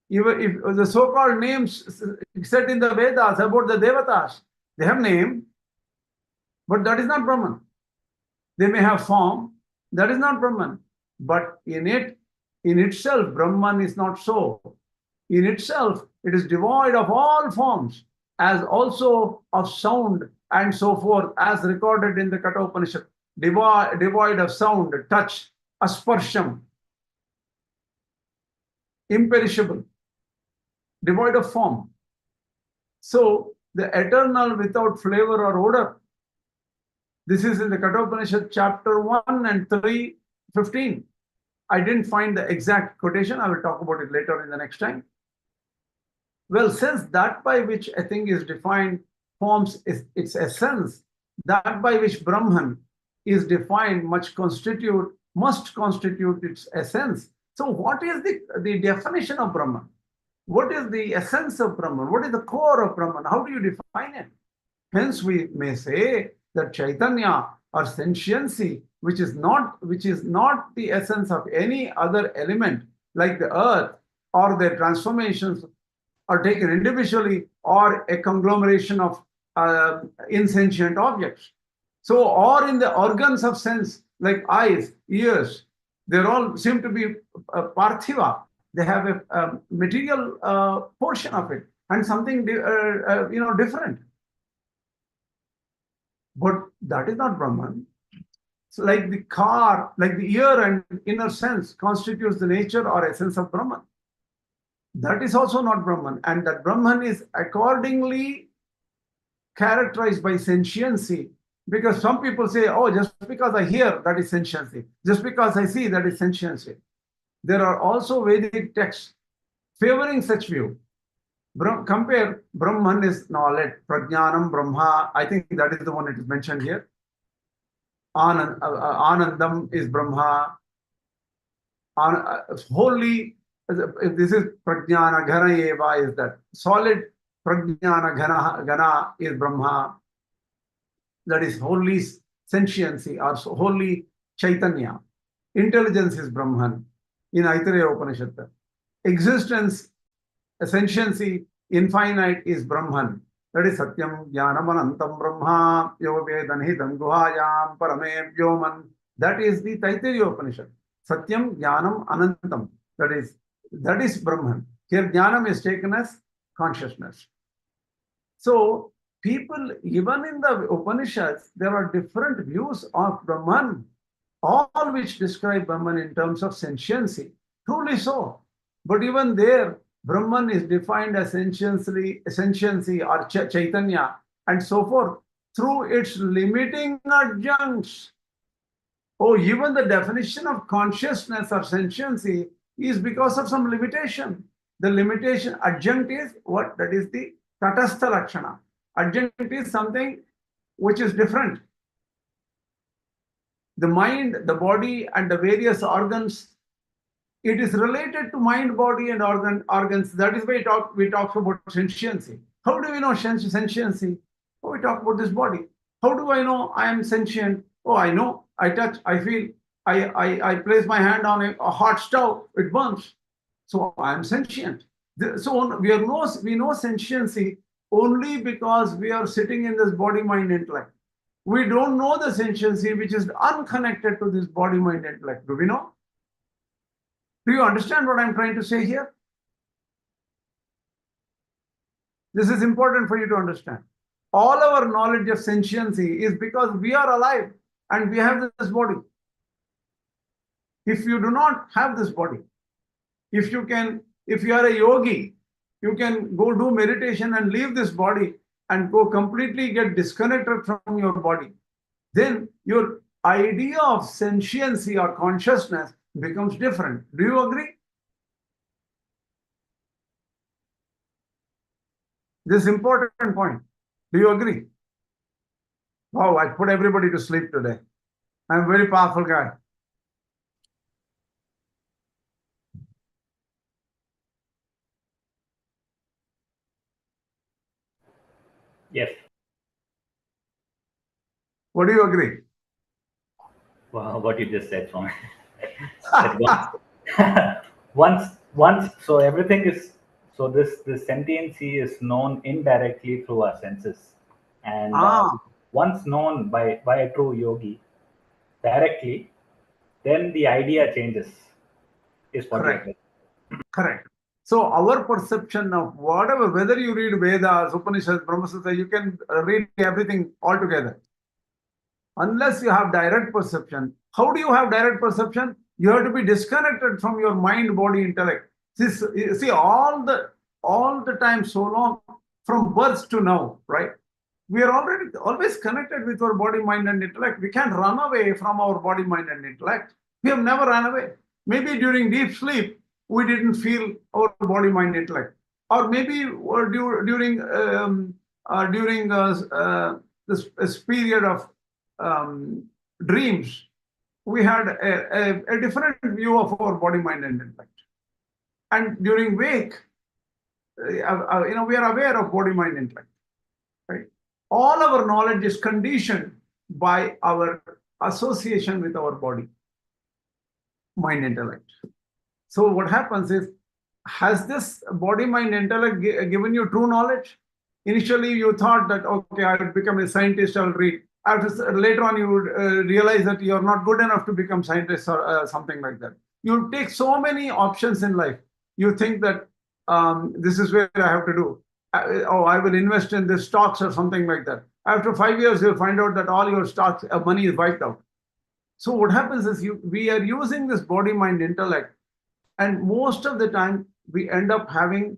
Even if the so-called names set in the Vedas about the Devatas, they have name, but that is not Brahman. They may have form, that is not Brahman. But in itself, Brahman is not so. In itself, it is devoid of all forms, as also of sound and so forth, as recorded in the Kena Upaniṣad. Devoid of sound, touch, asparsham, imperishable, devoid of form. So the eternal without flavor or odor. This is in the Kena Upaniṣad chapter 1 and 3:15. I didn't find the exact quotation. I will talk about it later in the next time. Well, since that by which a thing is defined forms its essence, that by which Brahman is defined must constitute its essence. So what is the definition of Brahman? What is the essence of Brahman? What is the core of Brahman? How do you define it? Hence, we may say that Chaitanya or sentiency, which is not the essence of any other element, like the earth, or their transformations are taken individually, or a conglomeration of insentient objects. So, or in the organs of sense, like eyes, ears, they all seem to be parthiva. They have a material portion of it and something different. But that is not Brahman. So like the car, like the ear and inner sense constitutes the nature or essence of Brahman. That is also not Brahman. And that Brahman is accordingly characterized by sentiency. Because some people say, oh, just because I hear, that is sentiency. Just because I see, that is sentiency. There are also Vedic texts favoring such view. Compare Brahman is knowledge, Prajnanam, Brahma. I think that is the one it is mentioned here. Anandam is Brahma. Wholly, this is Prajnana Ghana Eva is that. Solid Prajnana Ghana is Brahma. That is wholly sentiency or wholly Chaitanya. Intelligence is Brahman in Ācāryas Upanishad. Existence, sentiency, infinite is Brahman. That is Satya-Jñāna-Ananta Brahma, Yoga-Vedanhitam Guhayam, Parame Vyoman. That is the Taittiriya Upanishad. Satyam Jnanam Anantam. That is Brahman. Here Jnanam is taken as consciousness. So people, even in the Upanishads, there are different views of Brahman, all which describe Brahman in terms of sentiency. Truly so. But even there, Brahman is defined as sentiency or Chaitanya and so forth through its limiting adjuncts. Oh, even the definition of consciousness or sentiency is because of some limitation. The limitation adjunct is what? That is the tatastha lakshana. Adjunct is something which is different. The mind, the body, and the various organs, it is related to mind, body, and organs. That is why we talk about sentiency. How do we know sentiency? Oh, we talk about this body. How do I know I am sentient? Oh, I know. I touch, I feel, I place my hand on a hot stove, it burns. So I am sentient. So we know sentiency only because we are sitting in this body-mind-intellect. We don't know the sentiency which is unconnected to this body-mind-intellect. Do we know? Do you understand what I'm trying to say here? This is important for you to understand. All our knowledge of sentiency is because we are alive and we have this body. If you do not have this body, if you are a yogi, you can go do meditation and leave this body and go completely get disconnected from your body. Then your idea of sentiency or consciousness becomes different. Do you agree? This important point. Do you agree? Wow, I put everybody to sleep today. I'm a very powerful guy. Yes. What do you agree? Wow, what you just said, Swami. That once, so everything is, so this sentiency is known indirectly through our senses, and once known by a true yogi directly, then the idea changes. Is what you Correct. said. Correct. So our perception of whatever, whether you read Vedas, Upanishads, Brahma Sutta, you can read everything altogether. Unless you have direct perception. How do you have direct perception? You have to be disconnected from your mind, body, intellect. See all the time so long from birth to now, right? We are already always connected with our body, mind, and intellect. We can't run away from our body, mind, and intellect. We have never run away. Maybe during deep sleep, we didn't feel our body, mind, intellect. Or maybe during this period of dreams, we had a different view of our body, mind, and intellect. And during wake, we are aware of body, mind, intellect. Right? All our knowledge is conditioned by our association with our body, mind, intellect. So what happens is, has this body, mind, intellect given you true knowledge? Initially, you thought that, okay, I'll become a scientist, I'll read. Later on, you would realize that you're not good enough to become scientist or something like that. You take so many options in life. You think that this is where I have to do. I will invest in this stocks or something like that. After 5 years, you'll find out that all your stocks money is wiped out. So what happens is we are using this body, mind, intellect, and most of the time we end up having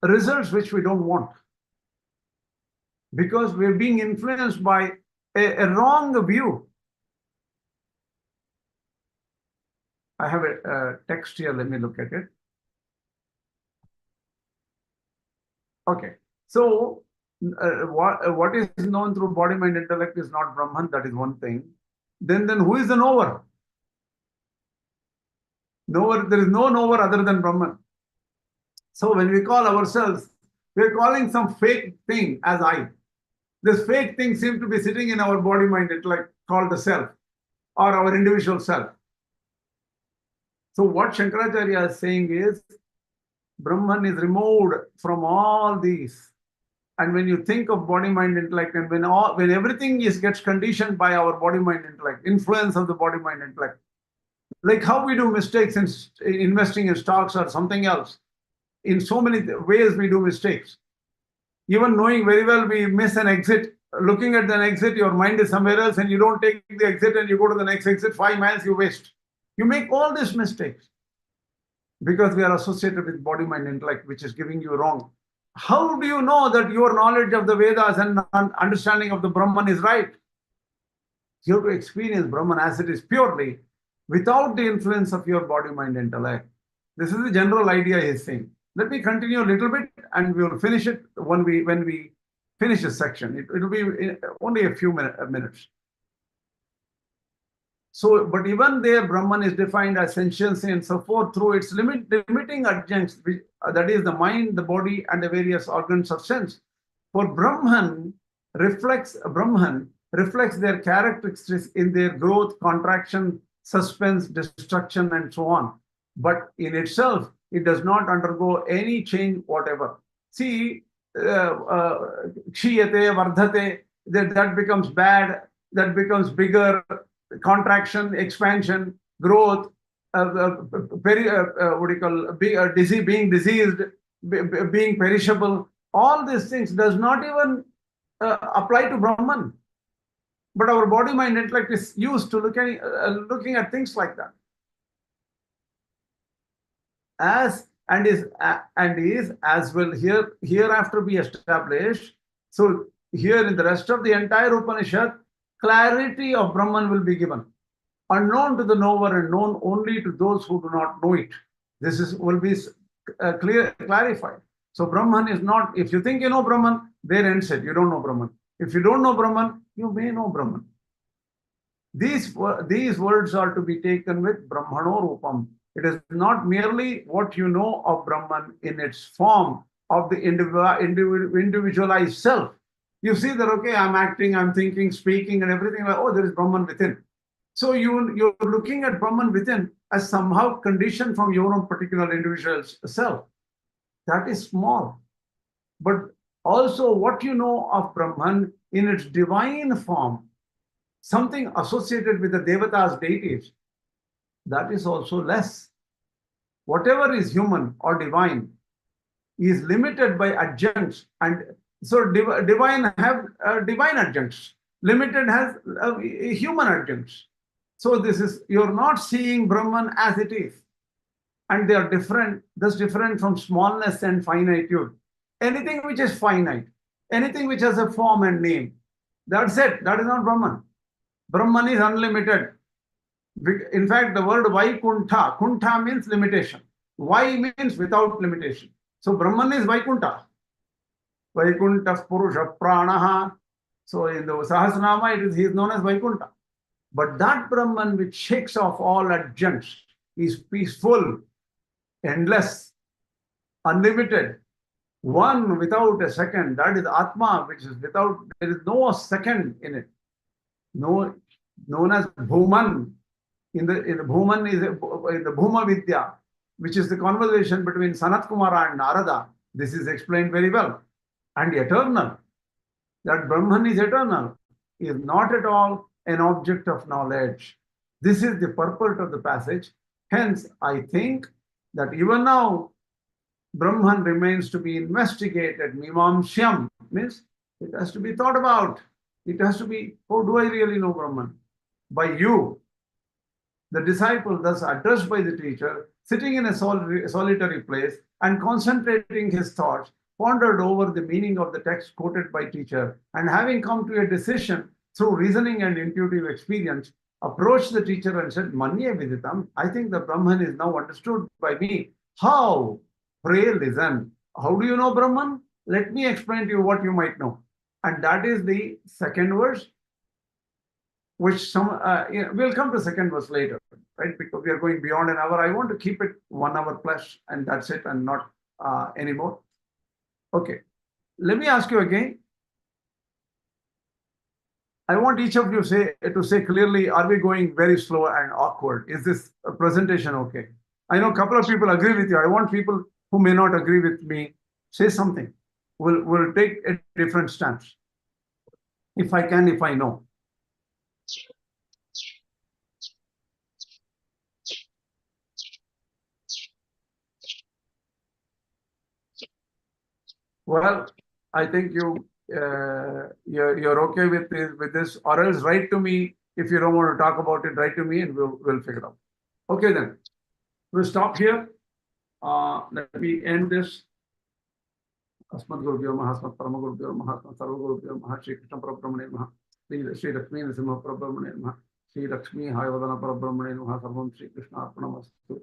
results which we don't want, because we're being influenced by a wrong view. I have a text here. Let me look at it. Okay, so what is known through body, mind, intellect is not Brahman. That is one thing. Then who is the knower? Knower. There is no knower other than Brahman. So when we call ourselves, we are calling some fake thing as I. This fake thing seems to be sitting in our body, mind, intellect, called the self or our individual self. So what Śaṅkarācārya is saying is, Brahman is removed from all these. And when you think of body, mind, intellect, and when everything gets conditioned by our body, mind, intellect, influence of the body, mind, intellect, like how we do mistakes in investing in stocks or something else, in so many ways we do mistakes. Even knowing very well we miss an exit, looking at an exit, your mind is somewhere else and you don't take the exit and you go to the next exit, 5 miles you waste. You make all these mistakes because we are associated with body, mind, intellect, which is giving you wrong. How do you know that your knowledge of the Vedas and understanding of the Brahman is right? You have to experience Brahman as it is purely, without the influence of your body, mind, intellect. This is the general idea he is saying. Let me continue a little bit and we will finish it when we finish this section. It will be only a few minutes. So, but even there, Brahman is defined as sentiency and so forth through its limiting adjuncts, that is the mind, the body, and the various organs of sense. For Brahman reflects their characteristics in their growth, contraction, suspense, destruction, and so on. But in itself, it does not undergo any change whatever. See, kshiyate, vardhate, that becomes bad, that becomes bigger, contraction, expansion, growth, being diseased, being perishable. All these things does not even apply to Brahman. But our body, mind, intellect is used to looking at things like that. As and is as will hereafter be established. So here in the rest of the entire Upanishad, clarity of Brahman will be given, unknown to the knower and known only to those who do not know it. This will be clarified. So Brahman is not, if you think you know Brahman, there ends it. You don't know Brahman. If you don't know Brahman, you may know Brahman. These words are to be taken with Brahmano Rupam. It is not merely what you know of Brahman in its form, of the individualized self. You see that, okay, I'm acting, I'm thinking, speaking, and everything. Like, oh, there is Brahman within. So you're looking at Brahman within as somehow conditioned from your own particular individual self. That is small. But also what you know of Brahman in its divine form, something associated with the Devatas, deities, that is also less. Whatever is human or divine is limited by adjuncts, and so divine have divine adjuncts, limited has human adjuncts. So this is, you're not seeing Brahman as it is, and they are different, thus different from smallness and finitude. Anything which is finite, anything which has a form and name, that's it, that is not Brahman. Brahman is unlimited. In fact, the word Vaikuntha, Kuntha means limitation. Vai means without limitation. So Brahman is Vaikuntha. Vaikuntha Purusha Pranaha. So in the Sahasranama, he is known as Vaikuntha. But that Brahman which shakes off all adjuncts is peaceful, endless, unlimited, one without a second. That is Ātma, which is without, there is no second in it. No, known as Bhuman. In the Bhuman is in the Bhuma Vidya, which is the conversation between Sanat Kumara and Narada. This is explained very well. And eternal. That Brahman is eternal, is not at all an object of knowledge. This is the purport of the passage. Hence, I think that even now, Brahman remains to be investigated. Mimamsyam means it has to be thought about. It has to be, oh, do I really know Brahman? By you. The disciple, thus addressed by the teacher, sitting in a solitary place and concentrating his thoughts, pondered over the meaning of the text quoted by teacher, and having come to a decision through reasoning and intuitive experience, approached the teacher and said, Manye Viditam, I think the Brahman is now understood by me. How? Pray, listen. How do you know Brahman? Let me explain to you what you might know. And that is the second verse, which we'll come to second verse later, right? Because we are going beyond an hour. I want to keep it 1 hour plus, and that's it, and not anymore. Okay, let me ask you again. I want each of you to say clearly, are we going very slow and awkward? Is this presentation okay? I know a couple of people agree with you. I want people who may not agree with me, say something. We'll take a different stance. If I can, if I know. Well, I think you're okay with this, or else write to me. If you don't want to talk about it, write to me and we'll figure it out. Okay, then we'll stop here. Let me end this. Asmat Gurubhyo Maha, Asmat Parama Gurubhyo Maha, Asmat Sarva Gurubhyo Maha, Shri Krishna Parabrahmane Maha, Shri Lakshmi Narasimha Parabrahmane Maha, Shri Lakshmi Hayavadana Parabrahmane Maha, Sarvam Shri Krishna Arpanamastu.